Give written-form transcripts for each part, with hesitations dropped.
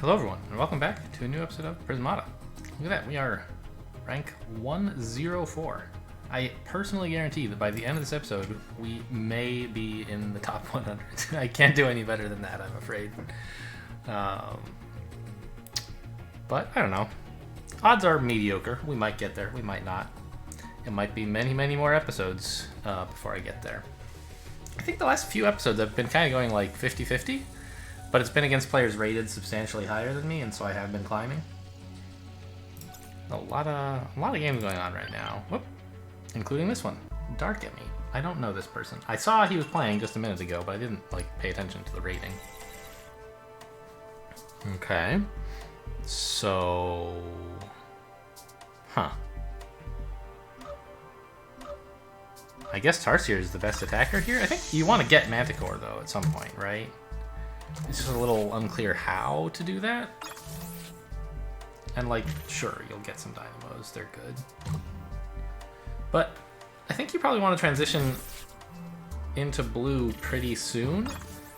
Hello everyone, and welcome back to a new episode of Prismata. Look at that, we are rank 104. I personally guarantee that by the end of this episode, we may be in the top 100. I can't do any better than that, I'm afraid. But, I don't know. Odds are mediocre. We might get there, we might not. It might be many, many more episodes before I get there. I think the last few episodes I've been kind of going like 50-50. But it's been against players rated substantially higher than me, and so I have been climbing. A lot of games going on right now. Whoop. Including this one. Dark at me. I don't know this person. I saw he was playing just a minute ago, but I didn't pay attention to the rating. Okay. So... Huh. I guess Tarsier is the best attacker here. I think you want to get Manticore, though, at some point, right? It's just a little unclear how to do that. And, sure, you'll get some dynamos. They're good. But I think you probably want to transition into blue pretty soon.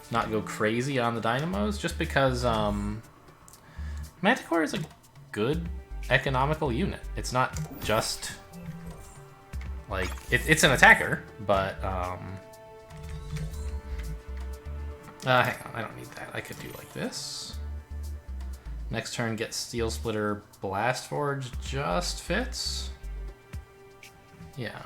Not go crazy on the dynamos, just because Manticore is a good economical unit. It's not just... it's an attacker, but... hang on, I don't need that. I could do like this. Next turn, get Steel Splitter Blast Forge just fits. Yeah.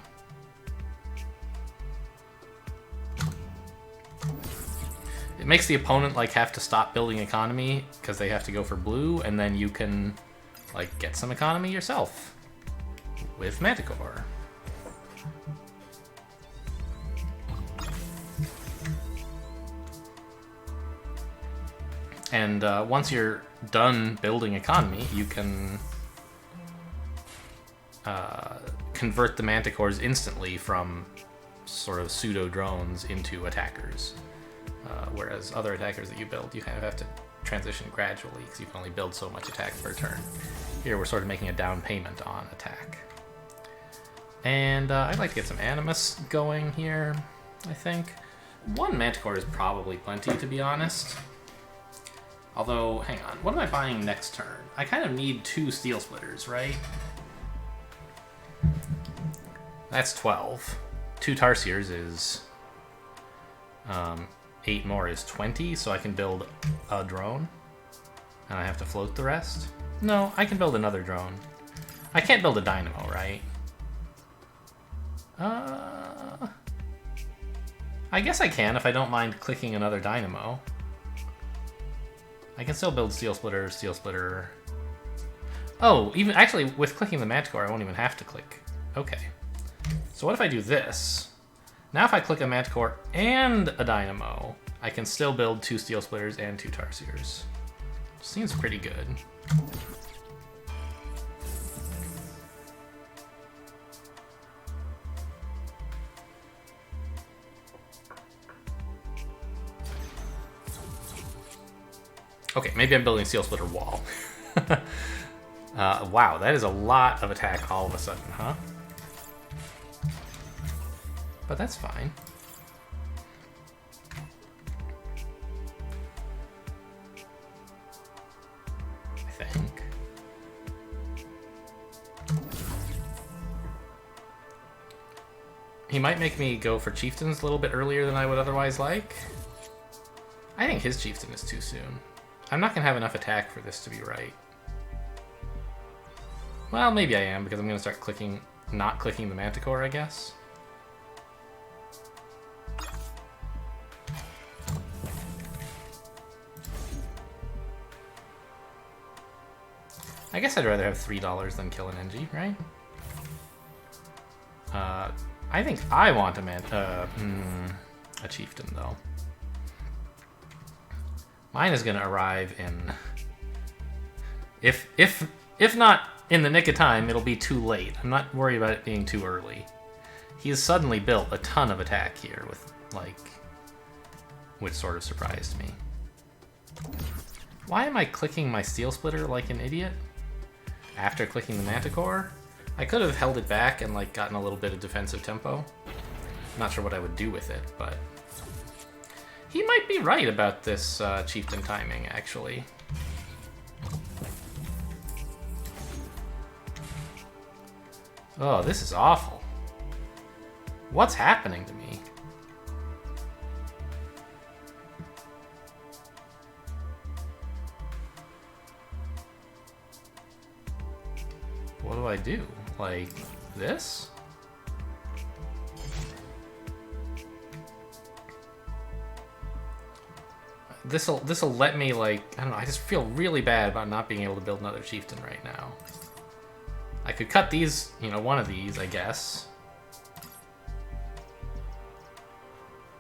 It makes the opponent have to stop building economy because they have to go for blue, and then you can get some economy yourself with Manticore. And once you're done building economy, you can convert the Manticores instantly from sort of pseudo-drones into attackers. Whereas other attackers that you build, you kind of have to transition gradually because you can only build so much attack per turn. Here we're sort of making a down payment on attack. And I'd like to get some Animus going here, I think. One Manticore is probably plenty, to be honest. Although, hang on, what am I buying next turn? I kind of need 2 Steel Splitters, right? That's 12. 2 Tarsiers is... 8 more is 20, so I can build a drone. And I have to float the rest? No, I can build another drone. I can't build a dynamo, right? I guess I can if I don't mind clicking another dynamo. I can still build Steel Splitter. Oh, even actually, with clicking the Manticore, I won't even have to click. Okay. So what if I do this? Now if I click a Manticore and a Dynamo, I can still build 2 Steel Splitters and 2 Tarsiers. Seems pretty good. Okay, maybe I'm building Steel Splitter Wall. Wow, that is a lot of attack all of a sudden, huh? But that's fine. I think. He might make me go for Chieftains a little bit earlier than I would otherwise like. I think his Chieftain is too soon. I'm not going to have enough attack for this to be right. Well, maybe I am, because I'm going to start not clicking the Manticore, I guess. I guess I'd rather have $3 than kill an NG, right? I think I want a Chieftain, though. Mine is going to arrive in... If not in the nick of time, it'll be too late. I'm not worried about it being too early. He has suddenly built a ton of attack here with, which sort of surprised me. Why am I clicking my Steel Splitter like an idiot? After clicking the Manticore? I could have held it back and, gotten a little bit of defensive tempo. I'm not sure what I would do with it, but... He might be right about this Chieftain timing, actually. Oh, this is awful. What's happening to me? What do I do? Like, this? This'll let me, like, I don't know, I just feel really bad about not being able to build another chieftain right now. I could cut these, you know, one of these, I guess.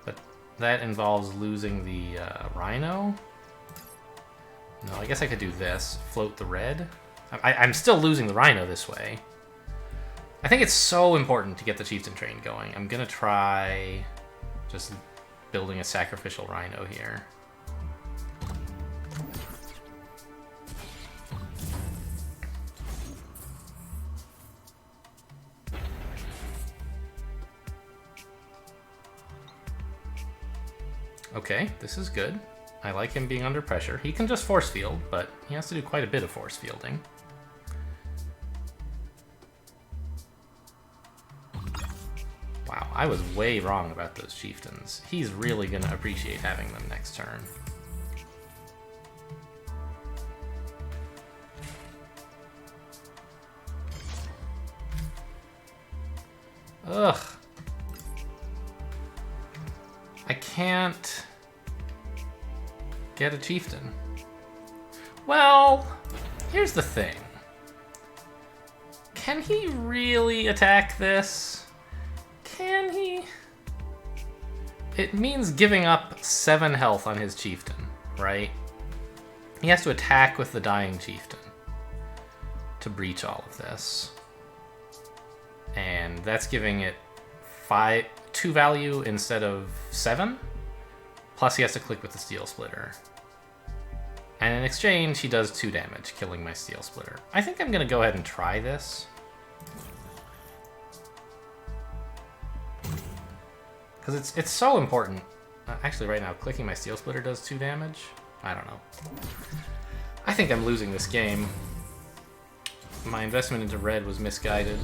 But that involves losing the rhino. No, I guess I could do this. Float the red. I'm still losing the rhino this way. I think it's so important to get the chieftain train going. I'm gonna try just building a sacrificial rhino here. Okay, this is good. I like him being under pressure. He can just force field, but he has to do quite a bit of force fielding. Wow, I was way wrong about those chieftains. He's really going to appreciate having them next turn. Ugh. I can't get a chieftain. Well, here's the thing. Can he really attack this? Can he? It means giving up 7 health on his chieftain, right? He has to attack with the dying chieftain to breach all of this. And that's giving it 2 value instead of 7. Plus he has to click with the steel splitter. And in exchange, he does 2 damage, killing my steel splitter. I think I'm gonna go ahead and try this. Because it's so important. Actually, right now, clicking my steel splitter does 2 damage. I don't know. I think I'm losing this game. My investment into red was misguided.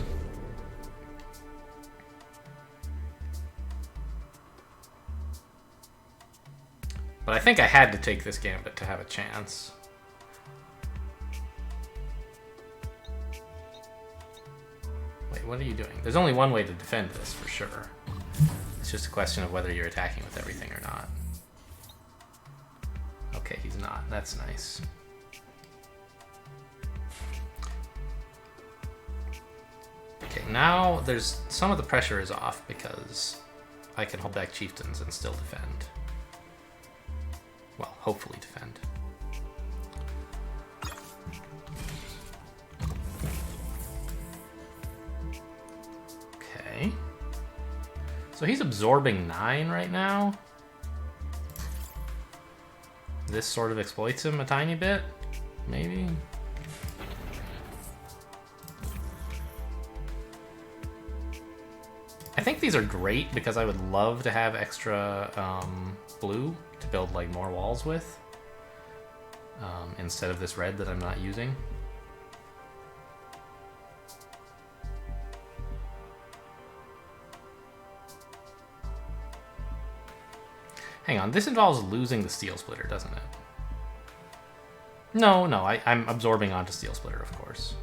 But I think I had to take this gambit to have a chance. Wait, what are you doing? There's only one way to defend this, for sure. It's just a question of whether you're attacking with everything or not. Okay, he's not. That's nice. Okay, now there's some of the pressure is off because I can hold back chieftains and still defend. Well, hopefully defend. Okay. So he's absorbing 9 right now. This sort of exploits him a tiny bit, maybe. I think these are great because I would love to have extra blue to build like more walls with instead of this red that I'm not using. Hang on, this involves losing the steel splitter, doesn't it? No, I'm absorbing onto steel splitter, of course.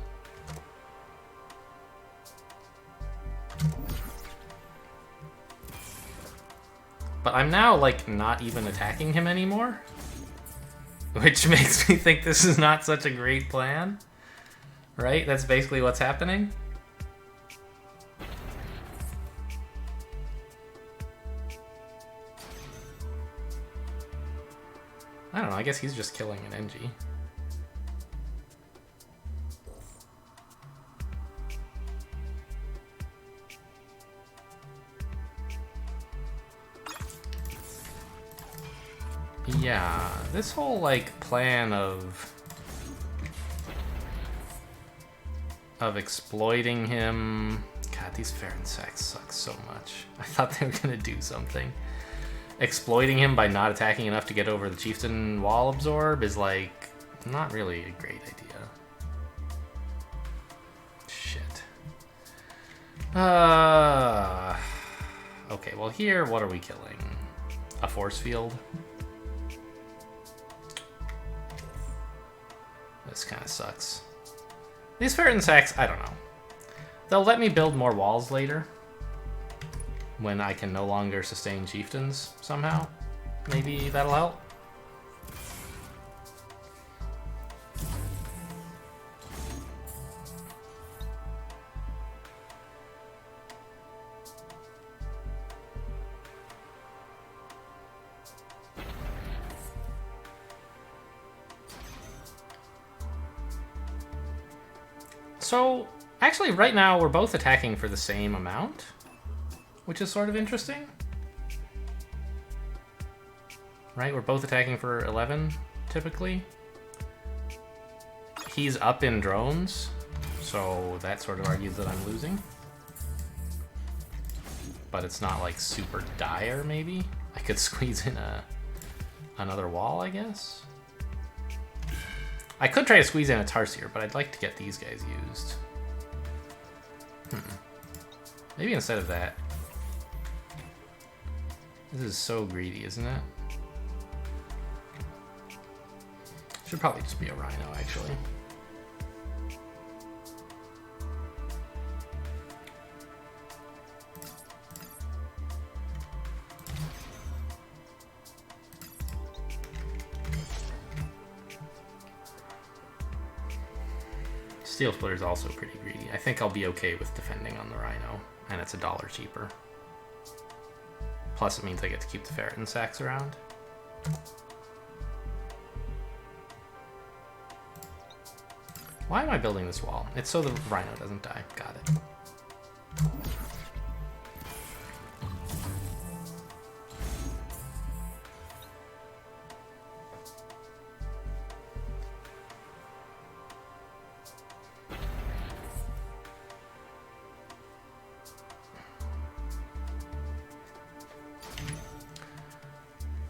But I'm now, like, not even attacking him anymore. Which makes me think this is not such a great plan. Right? That's basically what's happening. I don't know, I guess he's just killing an NG. Yeah, this whole, like, plan of exploiting him... God, these fair insects suck so much. I thought they were gonna do something. Exploiting him by not attacking enough to get over the chieftain wall absorb is, like, Not really a great idea. Shit. Okay, well here, what are we killing? A force field? This kind of sucks. These ferret insects, I don't know. They'll let me build more walls later. When I can no longer sustain chieftains somehow. Maybe that'll help. So, actually right now we're both attacking for the same amount, which is sort of interesting. Right, we're both attacking for 11, typically. He's up in drones, so that sort of argues that I'm losing. But it's not like super dire, maybe? I could squeeze in another wall, I guess? I could try to squeeze in a Tarsier, but I'd like to get these guys used. Maybe instead of that. This is so greedy, isn't it? Should probably just be a Rhino, actually. Steel Splitter's also pretty greedy. I think I'll be okay with defending on the Rhino, and it's $1 cheaper. Plus it means I get to keep the ferret and sacks around. Why am I building this wall? It's so the Rhino doesn't die. Got it.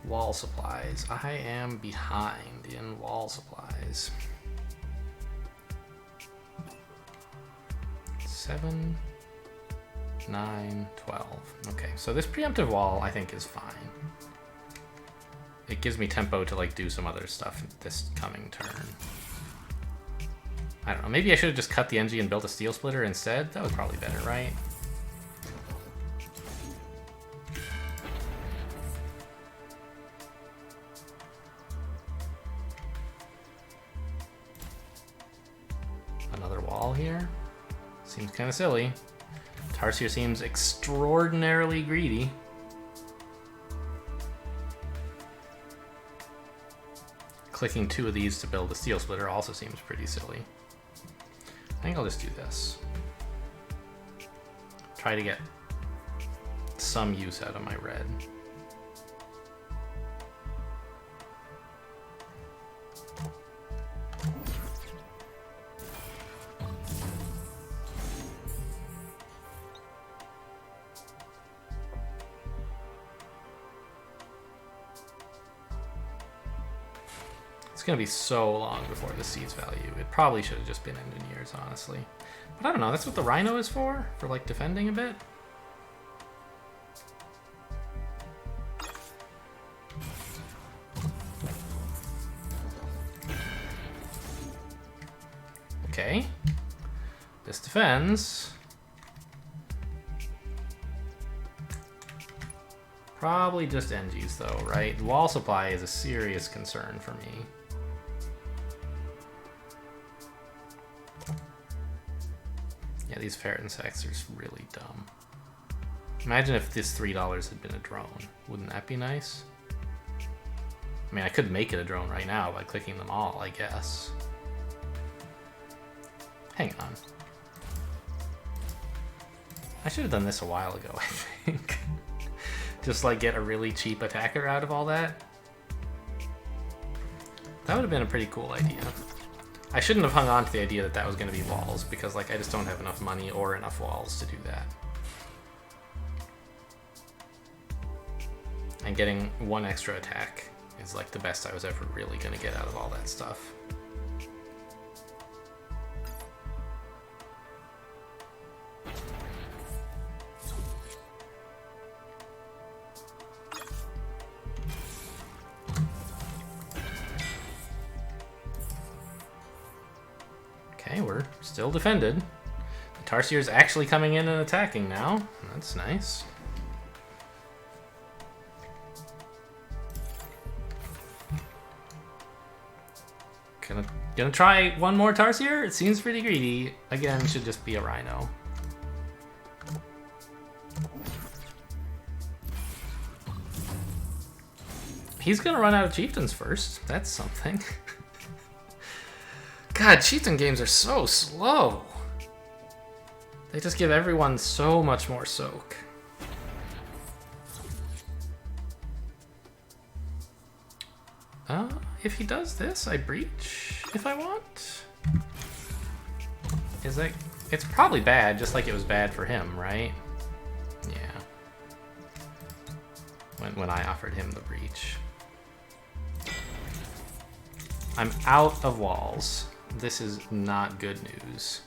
Wall supplies. I am behind in wall supplies. 7, 9, 12. Okay, so this preemptive wall I think is fine. It gives me tempo to like do some other stuff this coming turn. I don't know, maybe I should have just cut the NG and built a Steel Splitter instead? That was probably better, right? Another wall here? Seems kind of silly. Tarsier seems extraordinarily greedy. Clicking 2 of these to build a Steel Splitter also seems pretty silly. I think I'll just do this. Try to get some use out of my red. It's gonna be so long before this sees value. It probably should have just been engineers, honestly. But I don't know, that's what the Rhino is for like defending a bit. Okay. This defends. Probably just NGs though, right? Wall supply is a serious concern for me. Yeah, these ferret insects are just really dumb. Imagine if this $3 had been a drone. Wouldn't that be nice? I mean, I could make it a drone right now by clicking them all, I guess. Hang on. I should have done this a while ago, I think. Just like get a really cheap attacker out of all that. That would have been a pretty cool idea. I shouldn't have hung on to the idea that that was going to be walls, because like I just don't have enough money or enough walls to do that. And getting 1 extra attack is like the best I was ever really going to get out of all that stuff. Okay, we're still defended. The Tarsiers actually coming in and attacking now. That's nice. Gonna try one more Tarsier? It seems pretty greedy. Again, should just be a Rhino. He's gonna run out of chieftains first. That's something. God, chieftain games are so slow. They just give everyone so much more soak. If he does this, I breach if I want. Is that... It's probably bad, just like it was bad for him, right? Yeah. When I offered him the breach. I'm out of walls. This is not good news.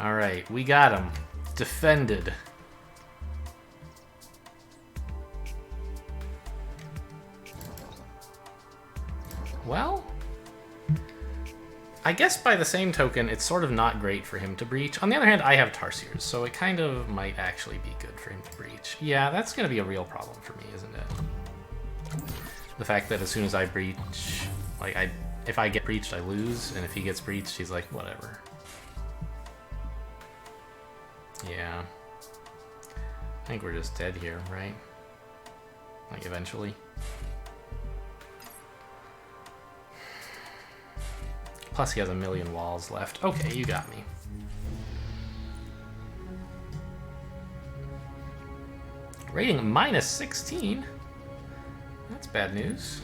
Alright, we got him. Defended. Well, I guess by the same token, it's sort of not great for him to breach. On the other hand, I have Tarsiers, so it kind of might actually be good for him to breach. Yeah, that's going to be a real problem for me, isn't it? The fact that as soon as I breach, like, if I get breached, I lose, and if he gets breached, he's like, whatever. Yeah. I think we're just dead here, right? Like, eventually. Plus he has a million walls left. Okay, you got me. Rating minus 16? That's bad news.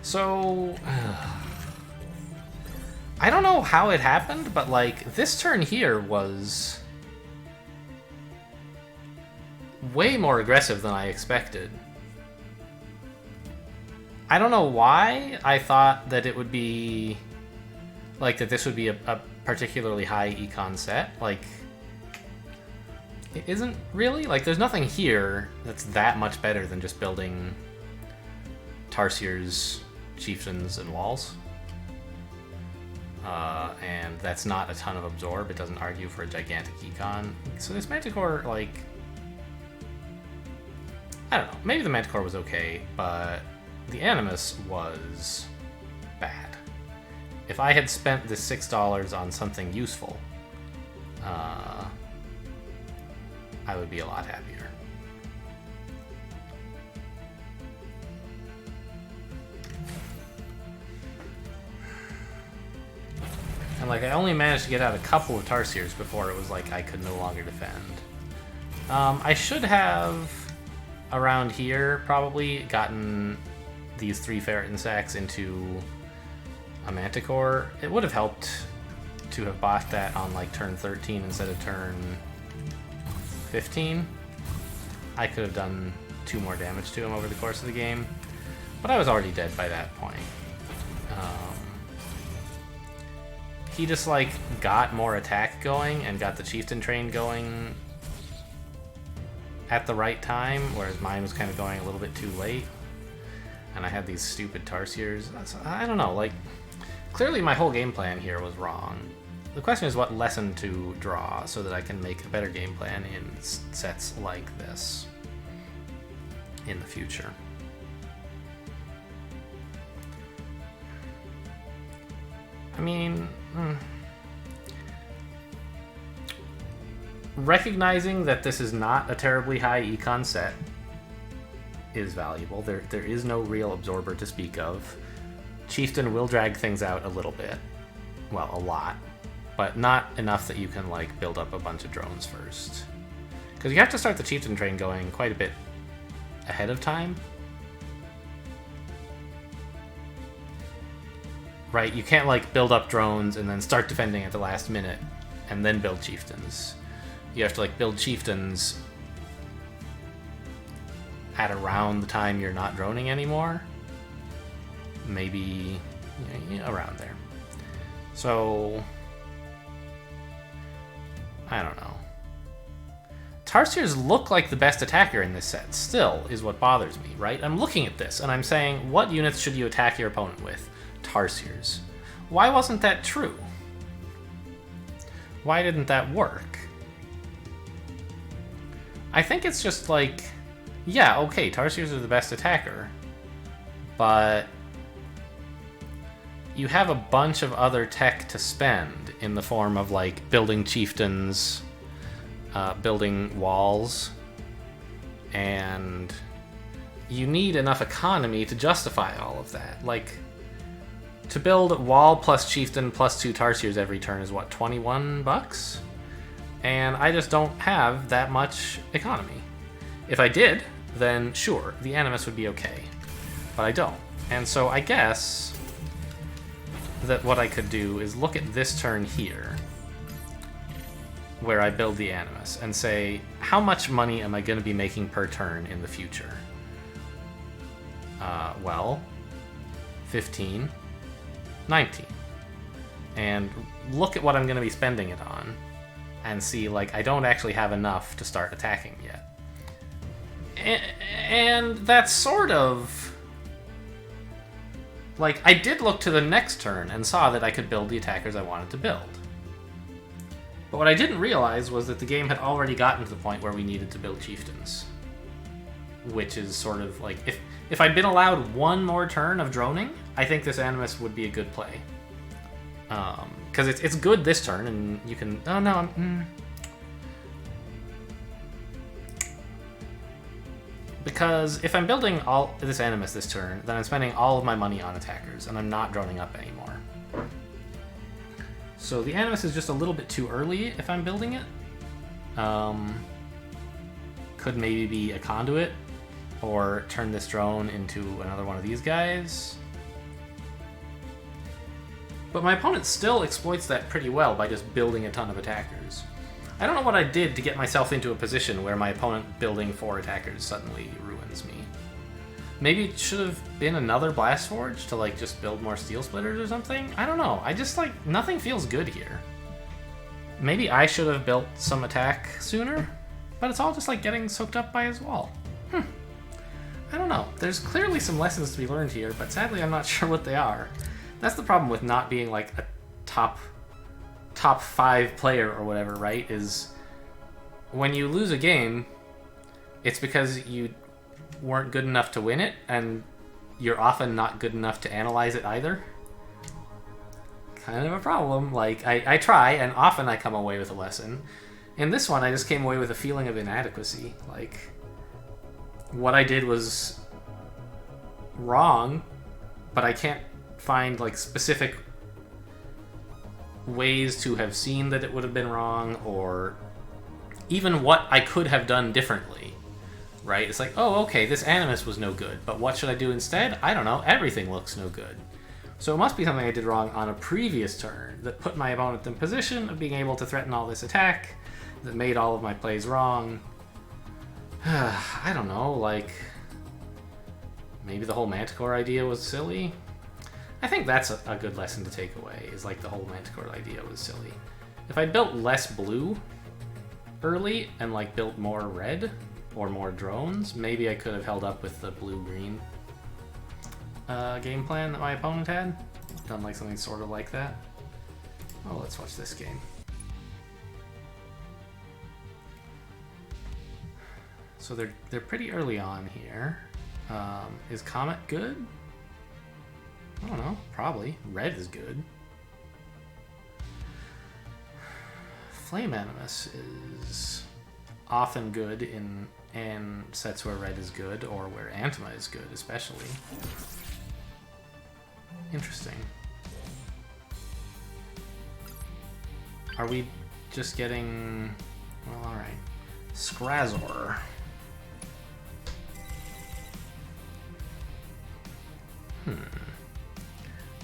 So... I don't know how it happened, but like, this turn here was... way more aggressive than I expected. I don't know why I thought that it would be... like, that this would be a particularly high econ set. Like, it isn't really. Like, there's nothing here that's that much better than just building Tarsiers, chieftains, and walls. And that's not a ton of absorb. It doesn't argue for a gigantic econ. So this Manticore, like... I don't know. Maybe the Manticore was okay, but... the Animus was bad. If I had spent the $6 on something useful, I would be a lot happier. And like, I only managed to get out a couple of Tarsiers before it was like I could no longer defend. I should have, around here, probably gotten these 3 Ferritin Sacks into a Manticore. It would have helped to have bought that on like turn 13 instead of turn 15. I could have done 2 more damage to him over the course of the game, but I was already dead by that point. He just like got more attack going and got the Chieftain train going at the right time, whereas mine was kind of going a little bit too late. And I had these stupid Tarsiers. I don't know, like, clearly my whole game plan here was wrong. The question is what lesson to draw so that I can make a better game plan in sets like this in the future. I mean, recognizing that this is not a terribly high econ set is valuable. There is no real absorber to speak of. Chieftain will drag things out a little bit. Well, a lot. But not enough that you can, like, build up a bunch of drones first. Because you have to start the Chieftain train going quite a bit ahead of time. Right? You can't, like, build up drones and then start defending at the last minute and then build Chieftains. You have to, like, build Chieftains at around the time you're not droning anymore. Maybe around there. So I don't know. Tarsiers look like the best attacker in this set, still, is what bothers me, right? I'm looking at this, and I'm saying, what units should you attack your opponent with? Tarsiers. Why wasn't that true? Why didn't that work? I think it's just like, yeah, okay, Tarsiers are the best attacker, but you have a bunch of other tech to spend in the form of, like, building chieftains, building walls, and you need enough economy to justify all of that. Like, to build wall plus chieftain plus 2 Tarsiers every turn is what, 21 bucks? And I just don't have that much economy. If I did, then sure, the Animus would be okay. But I don't. And so I guess that what I could do is look at this turn here, where I build the Animus, and say, how much money am I going to be making per turn in the future? Well, 15, 19. And look at what I'm going to be spending it on, and see, like, I don't actually have enough to start attacking yet. And that's sort of... like, I did look to the next turn and saw that I could build the attackers I wanted to build. But what I didn't realize was that the game had already gotten to the point where we needed to build chieftains. Which is sort of like, if I'd been allowed one more turn of droning, I think this Animus would be a good play. Because it's good this turn, and you can... oh, no, Because if I'm building all this Animus this turn, then I'm spending all of my money on attackers, and I'm not droning up anymore. So the Animus is just a little bit too early if I'm building it. Could maybe be a conduit, or turn this drone into another one of these guys. But my opponent still exploits that pretty well by just building a ton of attackers. I don't know what I did to get myself into a position where my opponent building 4 attackers suddenly ruins me. Maybe it should have been another Blast Forge to, like, just build more Steel Splitters or something? I don't know. I just, like, nothing feels good here. Maybe I should have built some attack sooner, but it's all just, like, getting soaked up by his wall. I don't know. There's clearly some lessons to be learned here, but sadly I'm not sure what they are. That's the problem with not being, like, a top 5 player or whatever, right? Is when you lose a game, it's because you weren't good enough to win it, and you're often not good enough to analyze it either. Kind of a problem. Like, I try, and often I come away with a lesson. In this one, I just came away with a feeling of inadequacy. Like, what I did was wrong, but I can't find, like, specific ways to have seen that it would have been wrong, or even what I could have done differently, right? It's like, oh, okay, this Animus was no good, but what should I do instead? I don't know, everything looks no good. So it must be something I did wrong on a previous turn that put my opponent in position of being able to threaten all this attack, that made all of my plays wrong. I don't know, like, maybe the whole Manticore idea was silly? I think that's a good lesson to take away, is like the whole Manticore idea was silly. If I built less blue early and like built more red or more drones, maybe I could have held up with the blue-green game plan that my opponent had. Done like something sort of like that. Oh, let's watch this game. So they're pretty early on here. Is Comet good? I don't know, probably. Red is good. Flame Animus is often good in sets where red is good, or where Antima is good, especially. Interesting. Are we just getting... well, alright. Skrazor.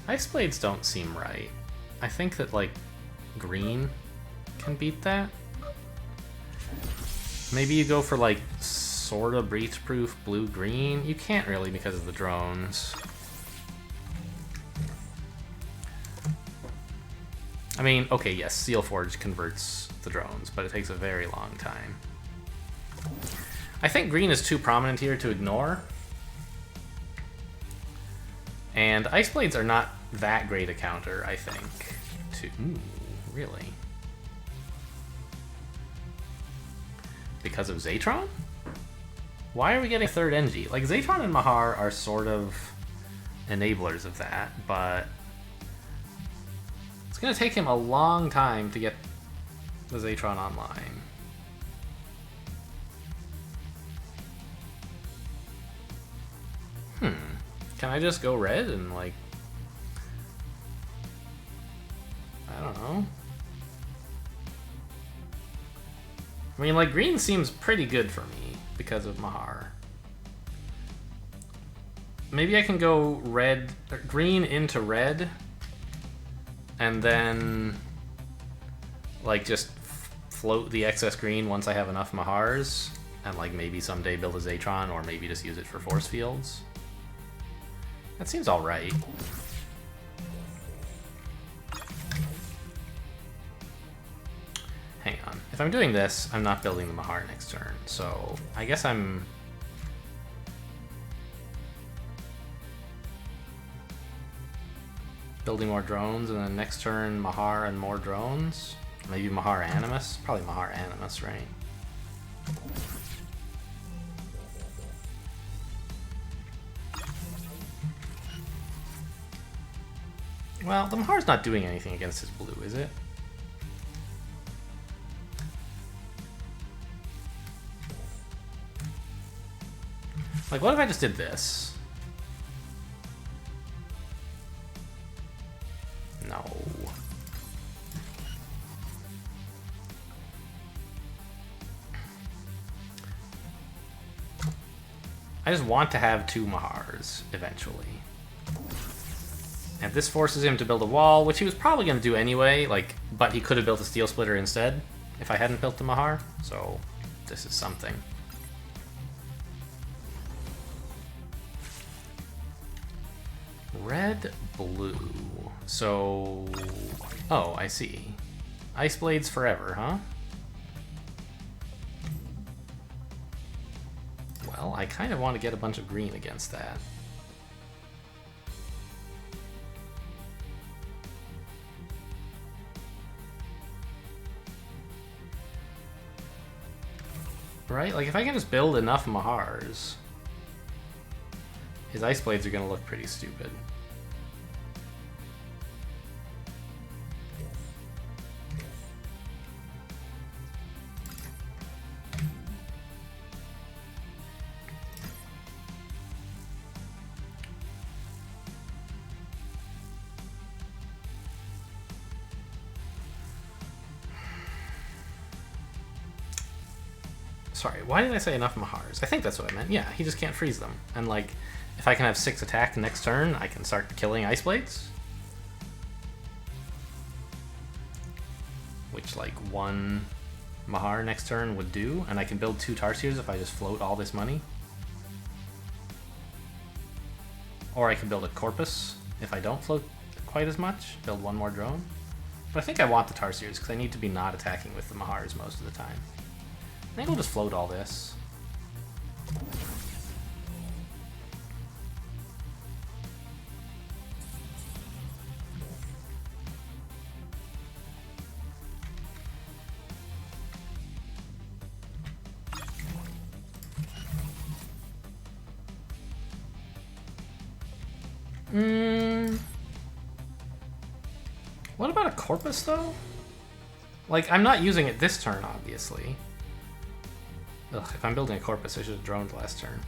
Ice Blades don't seem right. I think that, like, green can beat that. Maybe you go for, like, sorta breach-proof blue-green. You can't really because of the drones. I mean, okay, yes, Steel Forge converts the drones, but it takes a very long time. I think green is too prominent here to ignore. And Ice Blades are not that great a counter, I think. Ooh, really? Because of Zatron? Why are we getting a third NG? Like, Zatron and Mahar are sort of enablers of that, but it's going to take him a long time to get the Zatron online. Can I just go red and, like... I don't know. I mean, like, green seems pretty good for me because of Mahar. Maybe I can go red, green into red, and then, like, just float the excess green once I have enough Mahars, and, like, maybe someday build a Zatron, or maybe just use it for force fields. That seems alright. Hang on. If I'm doing this, I'm not building the Mahar next turn, so I guess I'm... building more drones, and then next turn Mahar and more drones? Maybe Mahar Animus? Probably Mahar Animus, right? Well, the Mahar's not doing anything against his blue, is it? Like, what if I just did this? No. I just want to have two Mahars, eventually. And this forces him to build a wall, which he was probably going to do anyway, like, but he could have built a Steel Splitter instead if I hadn't built the Mahar, so this is something. Red, blue. So... oh, I see. Ice Blades forever, huh? Well, I kind of want to get a bunch of green against that. Right? Like, if I can just build enough Mahars, his Ice Blades are going to look pretty stupid. Sorry, why did I say enough Mahars? I think that's what I meant. Yeah, he just can't freeze them. And, like, if I can have 6 attack next turn, I can start killing Ice Blades. Which, like, 1 Mahar next turn would do. And I can build 2 Tarsiers if I just float all this money. Or I can build a Corpus if I don't float quite as much. Build 1 more drone. But I think I want the Tarsiers because I need to be not attacking with the Mahars most of the time. I think we'll just float all this. What about a Corpus, though? Like, I'm not using it this turn, obviously. Ugh, if I'm building a Corpus, I should have droned last turn.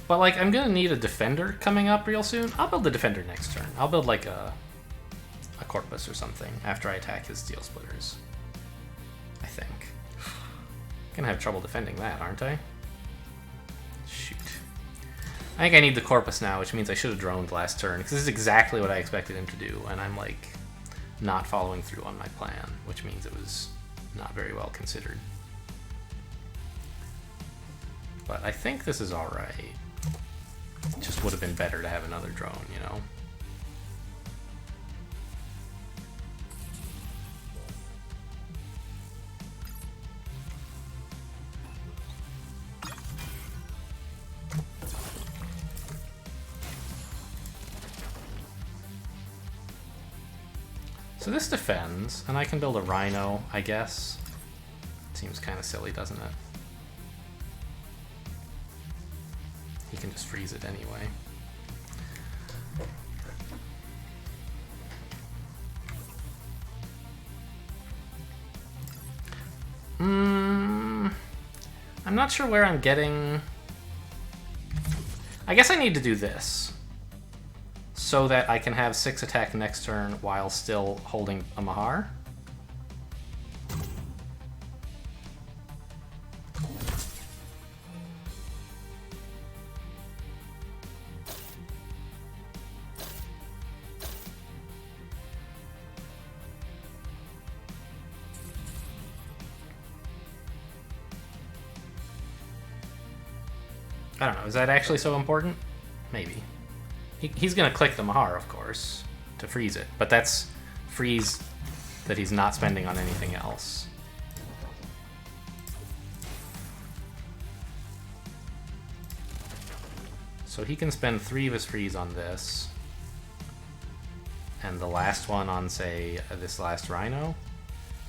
But, like, I'm gonna need a Defender coming up real soon. I'll build the Defender next turn. I'll build, like, a Corpus or something after I attack his Steel Splitters. I think. Gonna have trouble defending that, aren't I? Shoot. I think I need the Corpus now, which means I should have droned last turn, because this is exactly what I expected him to do, and I'm, like, not following through on my plan, which means it was not very well considered. But I think this is alright. It just would have been better to have another drone, you know? So this defends, and I can build a rhino, I guess. Seems kind of silly, doesn't it? He can just freeze it anyway. I'm not sure where I'm getting... I guess I need to do this, so that I can have 6 attack next turn while still holding a Mahar. I don't know, is that actually so important? Maybe. He's gonna click the Mahar, of course, to freeze it, but that's freeze that he's not spending on anything else. So he can spend 3 of his freeze on this, and the last one on, say, this last rhino,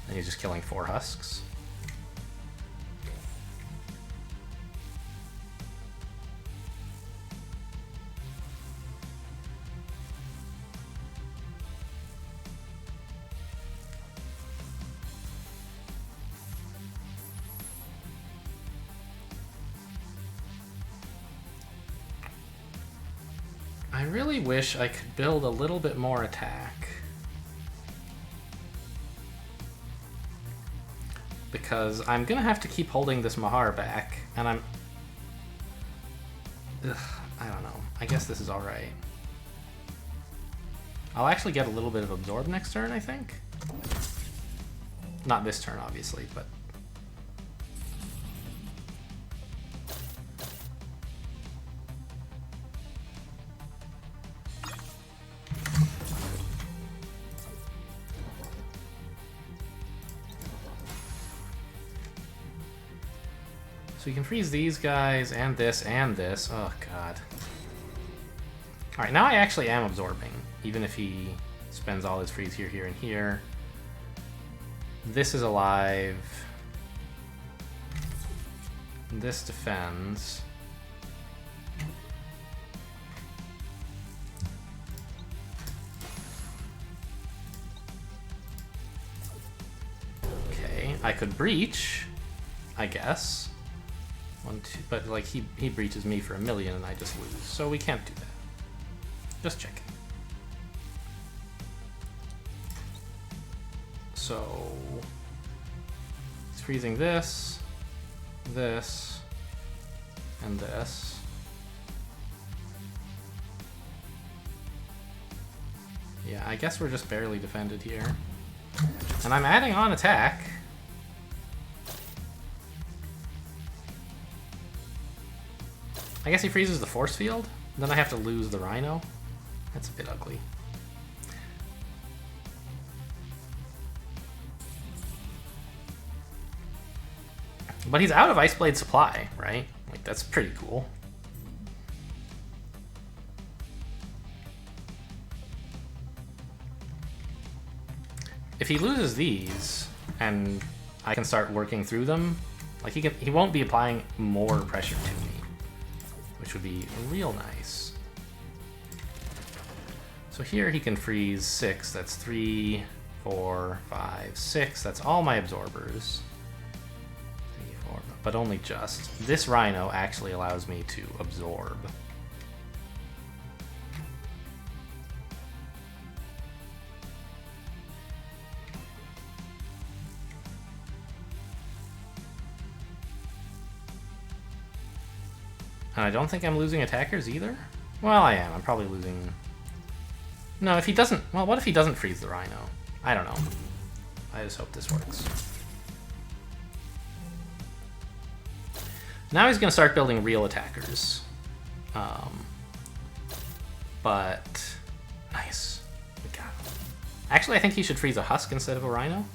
and he's just killing 4 husks. I really wish I could build a little bit more attack. Because I'm gonna have to keep holding this Mahar back, and I don't know. I guess this is alright. I'll actually get a little bit of Absorb next turn, I think. Not this turn, obviously, but... So you can freeze these guys, and this, and this. Oh, God. Alright, now I actually am absorbing, even if he spends all his freeze here, here, and here. This is alive. This defends. Okay, I could breach, I guess. 1, 2, but like he breaches me for 1,000,000 and I just lose, so we can't do that. Just checking. So he's freezing this, this, and this. Yeah, I guess we're just barely defended here. And I'm adding on attack. I guess he freezes the force field, then I have to lose the rhino. That's a bit ugly. But he's out of Ice Blade supply, right? Like, that's pretty cool. If he loses these, and I can start working through them, like he won't be applying more pressure to me, which would be real nice. So here he can freeze 6, that's 3, 4, 5, 6, that's all my absorbers. 3, 4, but only just. This rhino actually allows me to absorb. And I don't think I'm losing attackers either? Well, I am. I'm probably losing... No, if he doesn't... Well, what if he doesn't freeze the rhino? I don't know. I just hope this works. Now he's going to start building real attackers. But... Nice. We got him. Actually, I think he should freeze a husk instead of a rhino.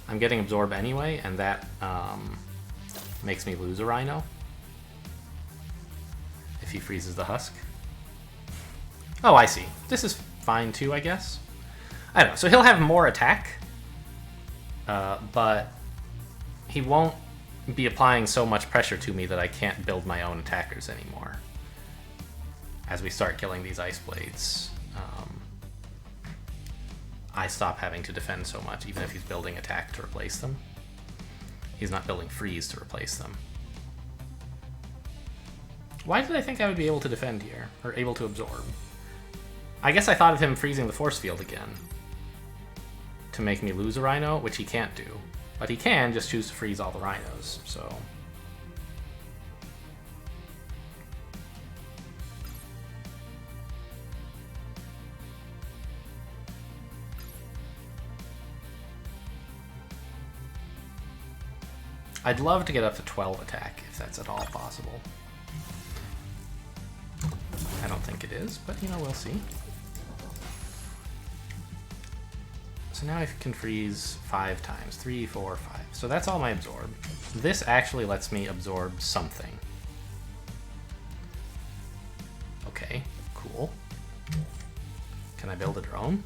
I'm getting absorb anyway, and that makes me lose a rhino. If he freezes the husk. Oh, I see. This is fine too, I guess. I don't know. So he'll have more attack, but he won't be applying so much pressure to me that I can't build my own attackers anymore. As we start killing these Ice Blades, I stop having to defend so much, even if he's building attack to replace them. He's not building freeze to replace them. Why did I think I would be able to defend here, or able to absorb? I guess I thought of him freezing the force field again to make me lose a Rhino, which he can't do. But he can just choose to freeze all the Rhinos, so... I'd love to get up to 12 attack, if that's at all possible. I don't think it is, but, you know, we'll see. So now I can freeze 5 times. 3, 4, 5. So that's all my absorb. This actually lets me absorb something. Okay, cool. Can I build a drone?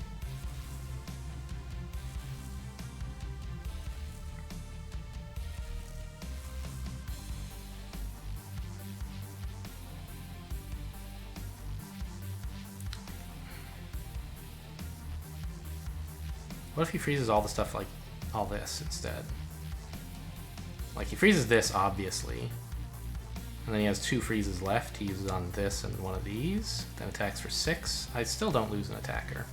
What if he freezes all the stuff like all this instead? Like he freezes this, obviously. And then he has 2 freezes left. He uses on this and one of these. Then attacks for 6. I still don't lose an attacker.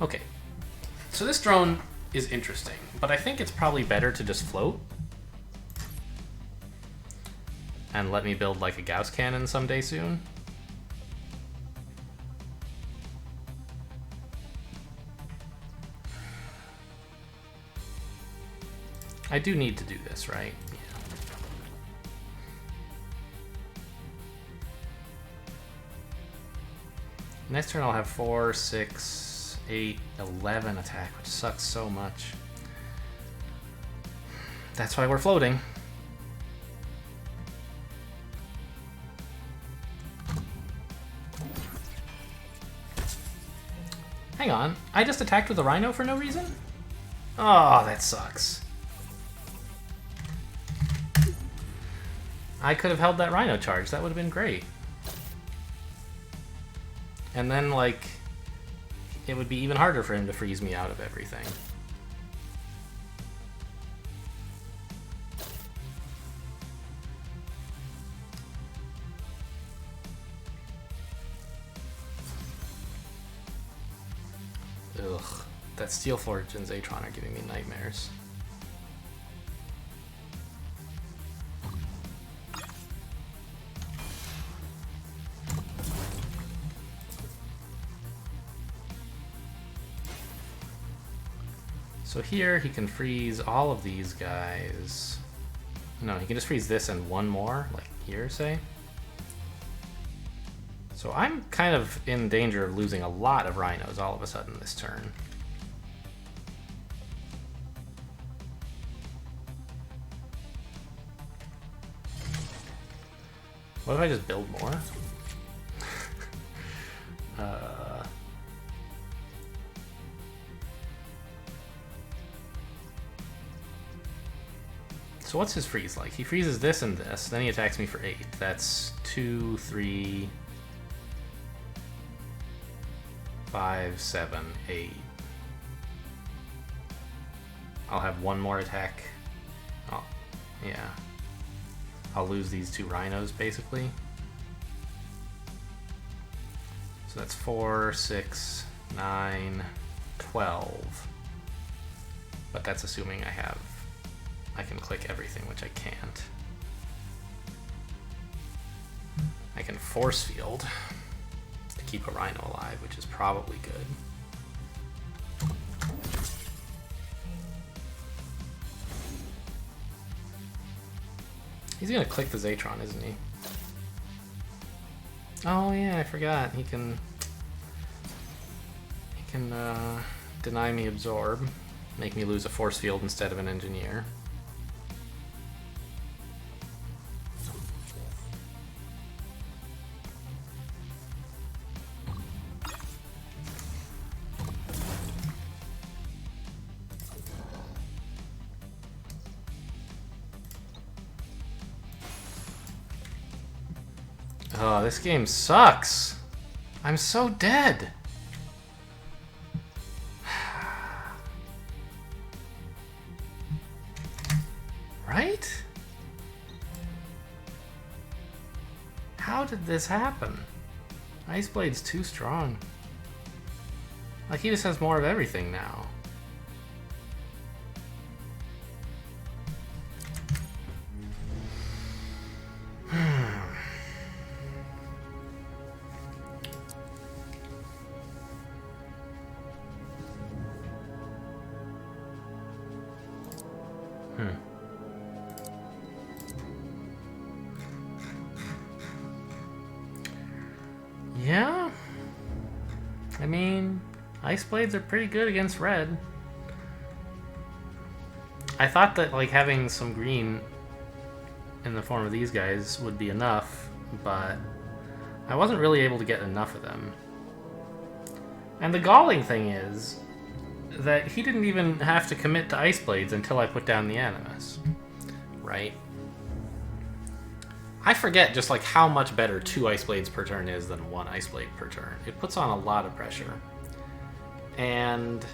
Okay. So this drone is interesting, but I think it's probably better to just float. And let me build like a Gauss cannon someday soon. I do need to do this, right? Yeah. Next turn I'll have 4, 6, 8, 11 attack, which sucks so much. That's why we're floating. Hang on, I just attacked with a Rhino for no reason? Oh, that sucks. I could have held that Rhino charge. That would have been great. And then, like, it would be even harder for him to freeze me out of everything. Ugh. That Steelforge and Zatron are giving me nightmares. So here he can freeze all of these guys. No, he can just freeze this and one more, like here, say. So I'm kind of in danger of losing a lot of Rhinos all of a sudden this turn. What if I just build more? So what's his freeze like? He freezes this and this, then he attacks me for 8. That's 2, 3, 5, 7, 8. I'll have one more attack. Oh, yeah. I'll lose these 2 Rhinos, basically. So that's 4, 6, 9, 12. But that's assuming I can click everything, which I can't. I can force field to keep a Rhino alive, which is probably good. He's gonna click the Zatron, isn't he? Oh yeah, I forgot. He can deny me absorb, make me lose a force field instead of an engineer. Oh, this game sucks. I'm so dead. Right? How did this happen? Ice Blade's too strong. Like, he just has more of everything now. Yeah? I mean, Ice Blades are pretty good against red. I thought that, like, having some green in the form of these guys would be enough, but I wasn't really able to get enough of them. And the galling thing is that he didn't even have to commit to Ice Blades until I put down the Animus, right? I forget just like how much better 2 Ice Blades per turn is than 1 Ice Blade per turn. It puts on a lot of pressure. And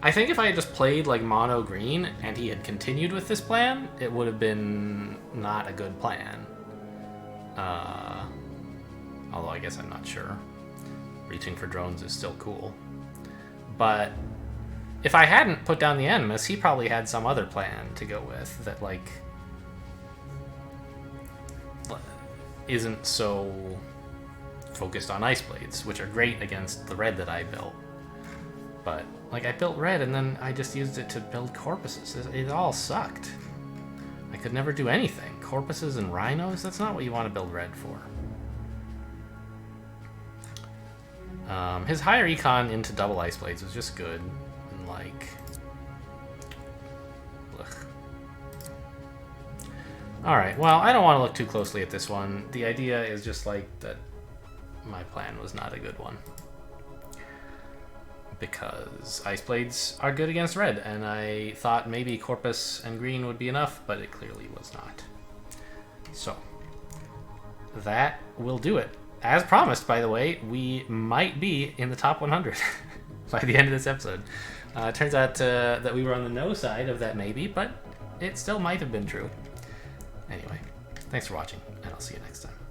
I think if I had just played like mono green and he had continued with this plan, it would have been not a good plan. Although I guess I'm not sure. Reaching for drones is still cool. But if I hadn't put down the Animus, he probably had some other plan to go with that, like, isn't so focused on Ice Blades, which are great against the red that I built. But, like, I built red and then I just used it to build corpuses. It all sucked. I could never do anything. Corpuses and rhinos? That's not what you want to build red for. His higher econ into double Ice Blades was just good. And, like... ugh. Alright, well, I don't want to look too closely at this one. The idea is just, like, that my plan was not a good one. Because Ice Blades are good against red, and I thought maybe Corpus and green would be enough, but it clearly was not. So, that will do it. As promised, by the way, we might be in the top 100 by the end of this episode. It turns out that we were on the no side of that maybe, but it still might have been true. Anyway, thanks for watching, and I'll see you next time.